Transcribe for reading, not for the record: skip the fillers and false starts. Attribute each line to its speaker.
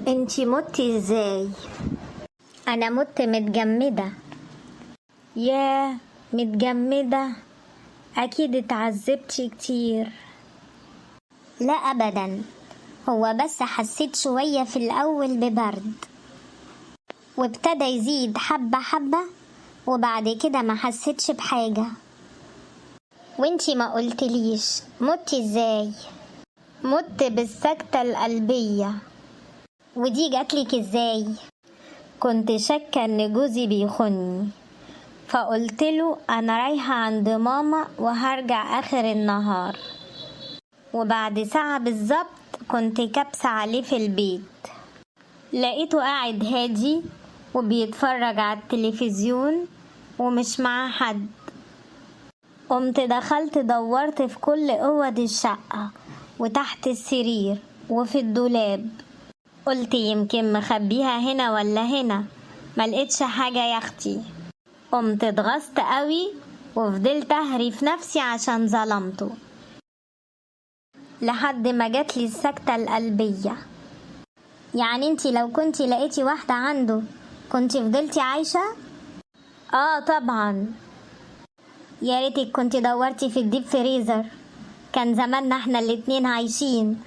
Speaker 1: انتي متي ازاي؟ انا مت متجمدة. ياه، متجمدة؟ اكيد اتعذبتي كتير. لا ابدا، هو بس حسيت شوية في الاول ببرد وابتدى يزيد حبة حبة، وبعد كده ما حسيتش بحاجة. وانتي ما قلتليش متي ازاي؟ مت بالسكتة القلبية. ودي جاتلك ازاي؟ كنت شاكة ان جوزي بيخوني، فقلتله انا رايحة عند ماما وهرجع اخر النهار، وبعد ساعة بالظبط كنت كابسة عليه في البيت. لقيته قاعد هادي وبيتفرج على التلفزيون ومش معاه حد. قمت دخلت دورت في كل اوض الشقة وتحت السرير وفي الدولاب، قلت يمكن مخبيها هنا ولا هنا، ملقتش حاجة يا اختي. قمت اتغصت قوي وفضلت اهري في نفسي عشان ظلمته لحد ما جاتلي السكتة القلبية. يعني انتي لو كنتي لقيتي واحدة عنده كنتي فضلتي عايشة؟ اه طبعا. يا ريتك كنتي دورتي في الديب فريزر، كان زماننا احنا الاتنين عايشين.